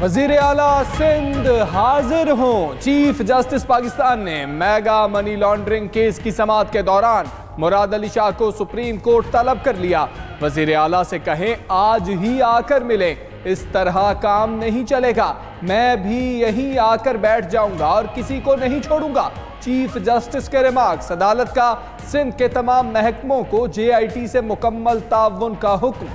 वजीर आला सिंध हाजिर हों। चीफ जस्टिस पाकिस्तान ने मेगा मनी लॉन्ड्रिंग केस की समाअत के दौरान मुराद अली शाह को सुप्रीम कोर्ट तलब कर लिया। वजीर आला से कहें आज ही आकर मिले, इस तरह काम नहीं चलेगा, मैं भी यहीं आकर बैठ जाऊंगा और किसी को नहीं छोड़ूंगा। चीफ जस्टिस के रिमार्क्स। अदालत का सिंध के तमाम महकमों को JIT से मुकम्मल ताउन का हुक्म।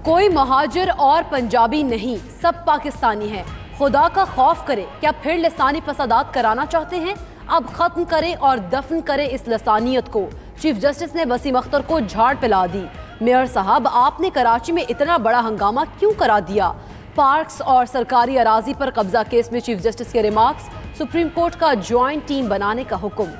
कोई महाजिर और पंजाबी नहीं, सब पाकिस्तानी हैं। खुदा का खौफ करें। क्या फिर लसानी फसादात कराना चाहते हैं? अब खत्म करें और दफन करें इस लसानियत को। चीफ जस्टिस ने वसीम अख्तर को झाड़ पिला दी। मेयर साहब, आपने कराची में इतना बड़ा हंगामा क्यों करा दिया? पार्क्स और सरकारी अराजी पर कब्जा केस में चीफ जस्टिस के रिमार्क्स। सुप्रीम कोर्ट का ज्वाइंट टीम बनाने का हुक्म।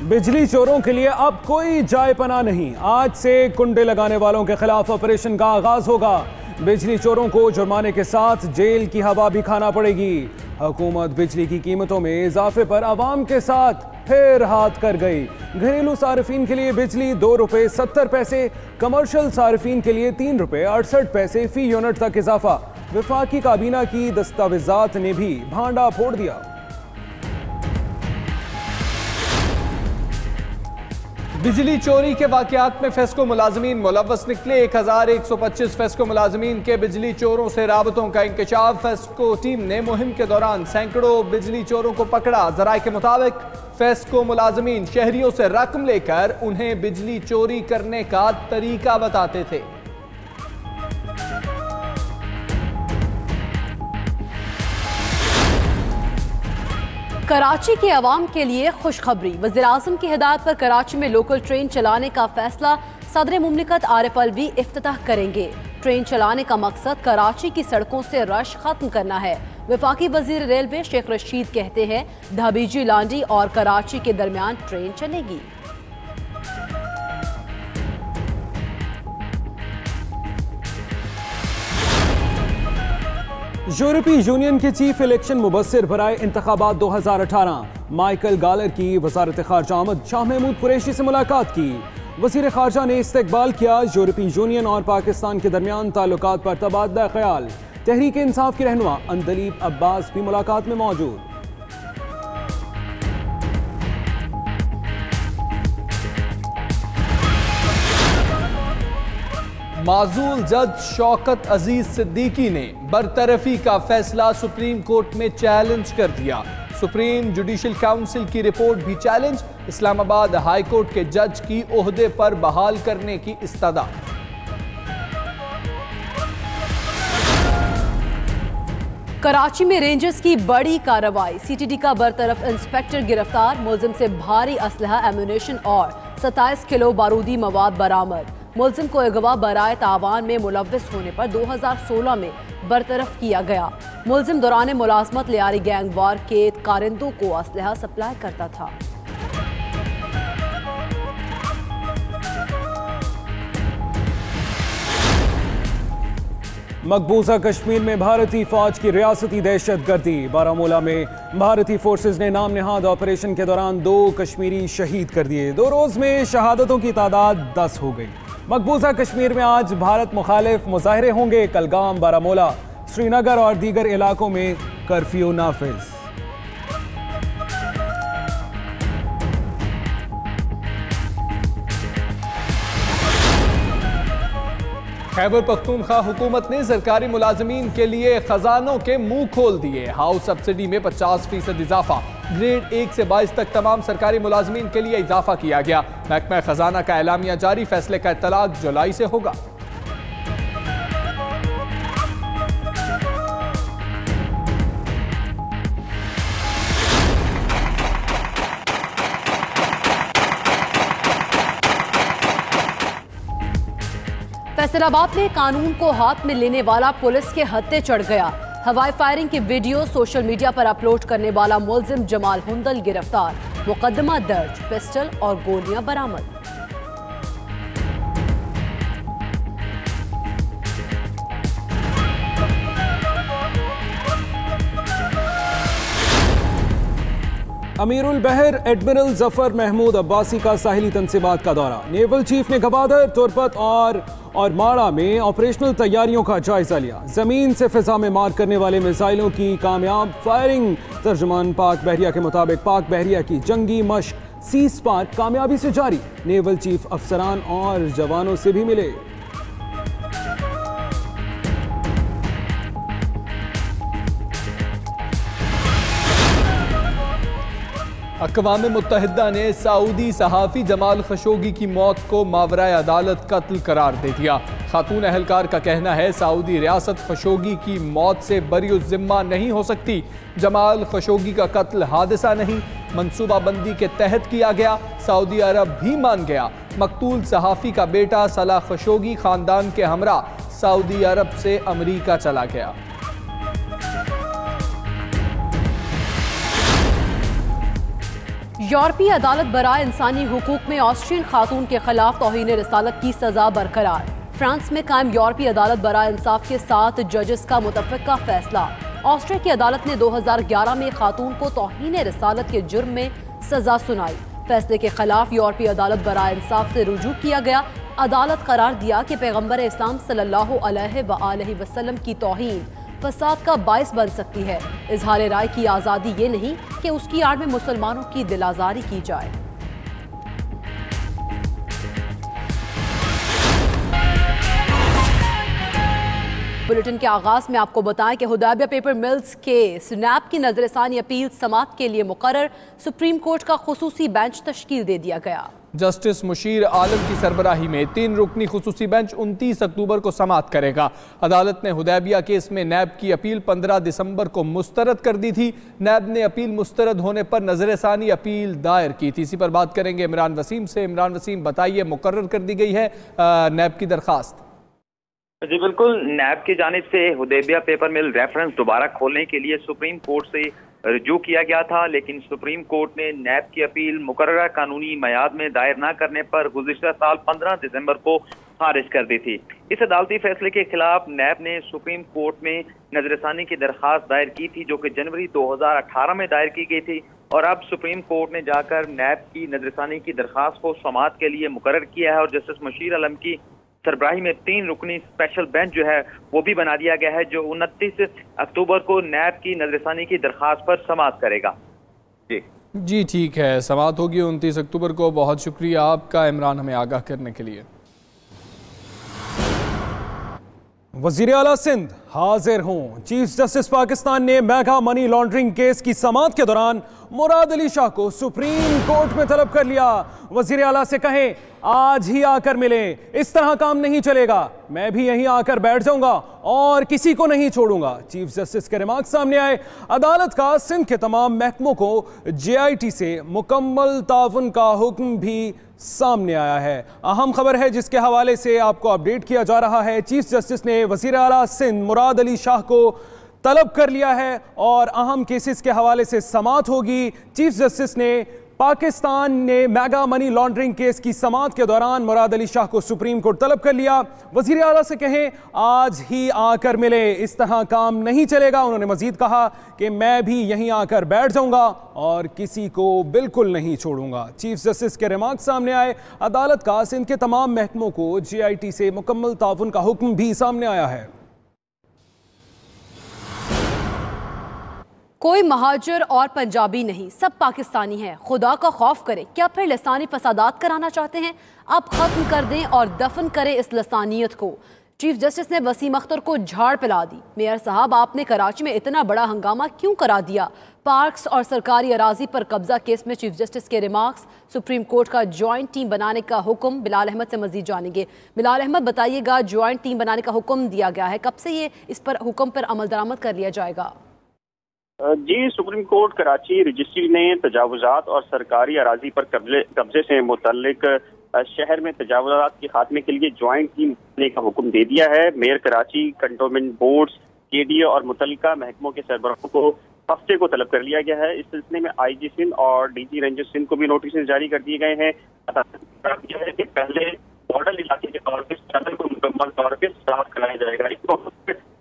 बिजली चोरों के लिए अब कोई जाए पना नहीं। आज से कुंडे लगाने वालों के खिलाफ ऑपरेशन का आगाज होगा। बिजली चोरों को जुर्माने के साथ जेल की हवा भी खाना पड़ेगी। हुकूमत बिजली की कीमतों में इजाफे पर आवाम के साथ फिर हाथ कर गई। घरेलू सार्फिन के लिए बिजली 2 रुपये 70 पैसे, कमर्शियल सार्फिन के लिए 3 रुपये 68 पैसे फी यूनिट तक इजाफा। वफाकी काबीना की दस्तावेजात ने भी भांडा फोड़ दिया। बिजली चोरी के वाकयात में फेस्को मुलाजमीन मुलव्वस निकले। 1125 फेस्को मुलाजमीन के बिजली चोरों से राबतों का इंकशाफ। फेस्को टीम ने मुहिम के दौरान सैकड़ों बिजली चोरों को पकड़ा। जराये के मुताबिक फेस्को मुलाजमीन शहरियों से रकम लेकर उन्हें बिजली चोरी करने का तरीका बताते थे। कराची के अवाम के लिए खुशखबरी। वज़ीर आज़म की हिदायत पर कराची में लोकल ट्रेन चलाने का फैसला सदर मुमलिकत आरिफ अलवी इफ्तिताह करेंगे। ट्रेन चलाने का मकसद कराची की सड़कों से रश खत्म करना है। वफाकी वजीर रेलवे शेख रशीद कहते हैं धाबीजी लांडी और कराची के दरमियान ट्रेन चलेगी। यूरोपीय यूनियन के चीफ इलेक्शन मुबस्सिर बराए इंतखाबात 2018 माइकल गालर की वजारत खारजा आमद शाह महमूद कुरैशी से मुलाकात की। वजीर खारजा ने इस्तकबाल किया। यूरोपीय यूनियन और पाकिस्तान के दरमियान ताल्लुकात पर तबादला ख्याल। तहरीक इंसाफ के रहनुमा अंदलीब अब्बास भी मुलाकात में मौजूद। माजूल जज शौकत अजीज सिद्दीकी ने बरतरफी का फैसला सुप्रीम कोर्ट में चैलेंज कर दिया। सुप्रीम जुडिशल काउंसिल की रिपोर्ट भी चैलेंज। इस्लामाबाद हाई कोर्ट के जज की ओहदे पर बहाल करने की इस्तदा। कराची में रेंजर्स की बड़ी कार्रवाई। CTD का बरतरफ इंस्पेक्टर गिरफ्तार। मुलजिम से भारी असलहा, एम्यूनेशन और 27 किलो बारूदी मवाद बरामद। मुलजिम को अगवा बराए तावान में मुलव्विस होने पर 2016 में बरतरफ किया गया। मुलजिम दौरान मुलाजमत लियारी गैंग वार के कारिंदों को असलहा सप्लाई करता था। मकबूजा कश्मीर में भारतीय फौज की रियासती दहशतगर्दी। बारामूला में भारतीय फोर्सेज ने नाम नेहाद ऑपरेशन के दौरान 2 कश्मीरी शहीद कर दिए। 2 रोज में शहादतों की तादाद 10 हो गई। मकबूजा कश्मीर में आज भारत मुखालिफ मुजाहरे होंगे। कलगाम, बारामूला, श्रीनगर और दीगर इलाकों में कर्फ्यू नाफिज। खैबर पख्तूनख्वा हुकूमत ने सरकारी मुलाजमीन के लिए खजानों के मुंह खोल दिए। हाउस सब्सिडी में 50% इजाफा। ग्रेड 1 से 22 तक तमाम सरकारी मुलाजमीन के लिए इजाफा किया गया। महकमा खजाना का एलामिया जारी। फैसले का इत्तलाक जुलाई से होगा। फैसलाबाद में कानून को हाथ में लेने वाला पुलिस के हत्थे चढ़ गया। हवाई फायरिंग की वीडियो सोशल मीडिया पर अपलोड करने वाला मुलजिम जमाल हुंदल गिरफ्तार। मुकदमा दर्ज। पिस्टल और गोलियां बरामद। अमीरुल बहर एडमिरल जफर महमूद अब्बासी का साहिली तनसीबात का दौरा। नेवल चीफ ने गवादर, तुरपत और माड़ा में ऑपरेशनल तैयारियों का जायजा लिया। जमीन से फिजा में मार करने वाले मिसाइलों की कामयाब फायरिंग। तर्जुमान पाक बहरिया के मुताबिक पाक बहरिया की जंगी मश्क सीज पार कामयाबी से जारी। नेवल चीफ अफसरान और जवानों से भी मिले। अक़वाम मुत्तहिदा ने सऊदी सहाफ़ी जमाल खशोगी की मौत को मावराए अदालत कत्ल करार दे दिया। खातून अहलकार का कहना है सऊदी रियासत खशोगी की मौत से बरी-उज़्ज़िम्मा नहीं हो सकती। जमाल खशोगी का कत्ल हादसा नहीं, मनसूबाबंदी के तहत किया गया। सऊदी अरब भी मान गया। मकतूल सहाफ़ी का बेटा सलाह खशोगी खानदान के हमरा सऊदी अरब से अमरीका चला गया। यूरोपीय अदालत बराए इंसानी हुकूक में ऑस्ट्रियन खातून के खिलाफ तौहीन रिसालत की सजा बरकरार। फ्रांस में कायम यूरोपीय अदालत बराए इंसाफ के 7 जजेस का मुतफ़िक़ा फैसला। ऑस्ट्रिया की अदालत ने 2011 में खातून को तौहीन रिसालत के जुर्म में सजा सुनाई। फैसले के खिलाफ यूरोपीय अदालत बराए इंसाफ से रुजू किया गया। अदालत करार दिया कि पैगम्बर इस्लाम सल्लल्लाहु अलैहि वसल्लम की तौहीन फसाद का बायस बन सकती है। इजहार राय की आज़ादी ये नहीं कि उसकी आड़ में मुसलमानों की दिलाजारी की जाए। बुलेटिन के आगाज में आपको बताएं कि हुदैबिया पेपर मिल्स के स्नैप की नजरसानी अपील समाअत के लिए मुकर्रर। सुप्रीम कोर्ट का खुसूसी बेंच तश्कील दे दिया गया। जस्टिस मुशीर आलम की सरबराही में 3 रुकनी खुसूसी बेंच 29 अक्टूबर को समाअत करेगा। अदालत ने हुदैबिया केस में नैब की अपील 15 दिसंबर को मुस्तरद कर दी थी। नैब ने अपील मुस्तरद होने पर नजरसानी अपील दायर की थी। इसी पर बात करेंगे इमरान वसीम से। इमरान वसीम, बताइए, मुकर्रर कर दी गई है नैब की दरखास्त? जी बिल्कुल, नैब की जानिब से हुदैबिया पेपर मिल रेफरेंस दोबारा खोलने के लिए सुप्रीम कोर्ट से रुजू किया गया था, लेकिन सुप्रीम कोर्ट ने नैब की अपील मुकर्ररा कानूनी मयाद में दायर न करने पर गुज़िश्ता साल 15 दिसंबर को खारिज कर दी थी। इस अदालती फैसले के खिलाफ नैब ने सुप्रीम कोर्ट में नजरसानी की दरखास्त दायर की थी, जो कि जनवरी 2018 में दायर की गई थी। और अब सुप्रीम कोर्ट ने जाकर नैब की नजरसानी की दरखास्त को समाअत के लिए मुकर्रर किया है और जस्टिस मुशीर आलम की सरबराही में 3 रुकनी स्पेशल बेंच जो है वो भी बना दिया गया है, जो 29 अक्टूबर को नैब की नजरसानी की दरखास्त पर समाअत करेगा। जी ठीक है, समाअत होगी 29 अक्टूबर को। बहुत शुक्रिया आपका इमरान, हमें आगाह करने के लिए। वज़ीर आला सिंध हाजिर हों। चीफ जस्टिस पाकिस्तान ने मेगा मनी लॉन्ड्रिंग केस की समाअत के दौरान मुराद अली शाह को सुप्रीम कोर्ट में तलब कर लिया। वज़ीर आला से कहें आज ही आकर मिलें, इस तरह काम नहीं चलेगा, मैं भी यहीं आकर बैठ जाऊंगा और किसी को नहीं छोड़ूंगा। चीफ जस्टिस के रिमार्क सामने आए। अदालत का सिंध के तमाम महकमों को JIT से मुकम्मल ताउन का हुक्म भी सामने आया है। अहम खबर है जिसके हवाले से आपको अपडेट किया जा रहा है। चीफ जस्टिस ने वज़ीर आला सिंध मुराद अली शाह को तलब कर लिया है और अहम केसेस के हवाले से समाअत होगी। चीफ जस्टिस ने पाकिस्तान ने मेगा मनी लॉन्ड्रिंग केस की समाअत के दौरान मुराद अली शाह को सुप्रीम कोर्ट तलब कर लिया। वज़ीर आला से कहें आज ही आकर मिले, इस तरह काम नहीं चलेगा। उन्होंने मजीद कहा कि मैं भी यहीं आकर बैठ जाऊंगा और किसी को बिल्कुल नहीं छोड़ूंगा। चीफ जस्टिस के रिमार्क सामने आए। अदालत का सिंध के तमाम महकमों को JIT से मुकम्मल ताउन का हुक्म भी सामने आया है। कोई महाजर और पंजाबी नहीं, सब पाकिस्तानी हैं। खुदा का खौफ करें, क्या फिर लसानी फसादात कराना चाहते हैं? अब खत्म कर दें और दफन करें इस लसानियत को। चीफ जस्टिस ने वसीम अख्तर को झाड़ पिला दी। मेयर साहब, आपने कराची में इतना बड़ा हंगामा क्यों करा दिया? पार्क्स और सरकारी अराजी पर कब्जा केस में चीफ जस्टिस के रिमार्क्स। सुप्रीम कोर्ट का ज्वाइंट टीम बनाने का हुक्म। बिलाल अहमद से मजीद जानेंगे। बिलाल अहमद, बताइएगा, ज्वाइंट टीम बनाने का हुक्म दिया गया है, कब से ये इस पर हुक्म पर अमल दरामद कर लिया जाएगा? जी, सुप्रीम कोर्ट कराची रजिस्ट्री ने तजावुजात और सरकारी अराजी पर कब्जे से मुतल्लिक शहर में तजावुजात के खात्मे के लिए ज्वाइंट टीम बनाने का हुक्म दे दिया है। Mayor Karachi, cantonment boards, KDA और मुतल्लिका महकमों के सरबराहों को हफ्ते को तलब कर लिया गया है। इस सिलसिले में IG सिंध और DG रेंजर सिंध को भी नोटिस जारी कर दिए गए हैं। है कि पहले मॉडल इलाके के तौर पर शहर को मुकम्मल तौर पर साफ कराया जाएगा। इसको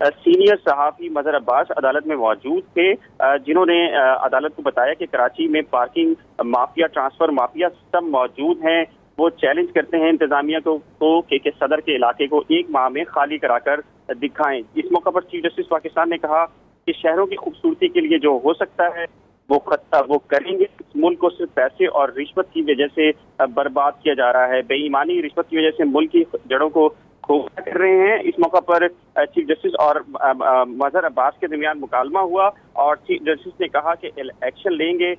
सीनियर सहाफी मजहर अब्बास अदालत में मौजूद थे, जिन्होंने अदालत को बताया कि कराची में पार्किंग माफिया, ट्रांसफर माफिया सब मौजूद हैं। वो चैलेंज करते हैं इंतजामिया को कि सदर के इलाके को 1 माह में खाली कराकर दिखाएं। इस मौका पर चीफ जस्टिस पाकिस्तान ने कहा कि शहरों की खूबसूरती के लिए जो हो सकता है वो करेंगे। इस मुल्क को सिर्फ पैसे और रिश्वत की वजह से बर्बाद किया जा रहा है। बेईमानी, रिश्वत की वजह से मुल्क की जड़ों को खोखला कर रहे हैं। इस मौका पर चीफ जस्टिस और मजहर अब्बास के दरमियान मुकालमा हुआ और चीफ जस्टिस ने कहा कि एक्शन लेंगे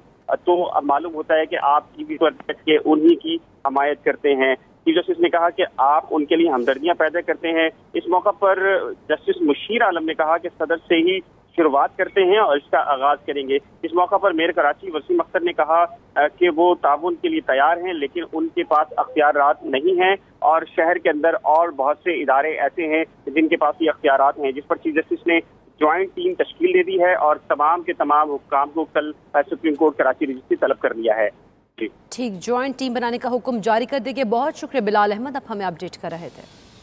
तो अब मालूम होता है कि आप टीवी पर बैठ के उन्हीं की हमायत करते हैं। चीफ जस्टिस ने कहा कि आप उनके लिए हमदर्दियां पैदा करते हैं। इस मौका पर जस्टिस मुशीर आलम ने कहा कि सदर से ही शुरुआत करते हैं और इसका आगाज करेंगे। इस मौका पर मेयर कराची वसीम अख्तर ने कहा कि वो ताउन के लिए तैयार हैं, लेकिन उनके पास अख्तियारात नहीं हैं और शहर के अंदर और बहुत से इदारे ऐसे हैं जिनके पास ये अख्तियारात हैं, जिस पर चीफ जस्टिस ने ज्वाइंट टीम तश्कील दे दी है और तमाम के तमाम हुक्काम को कल सुप्रीम कोर्ट कराची रजिस्ट्री तलब कर लिया है। ठीक, ज्वाइंट टीम बनाने का हुक्म जारी कर देंगे। बहुत शुक्रिया बिलाल अहमद, आप हमें अपडेट कर रहे थे।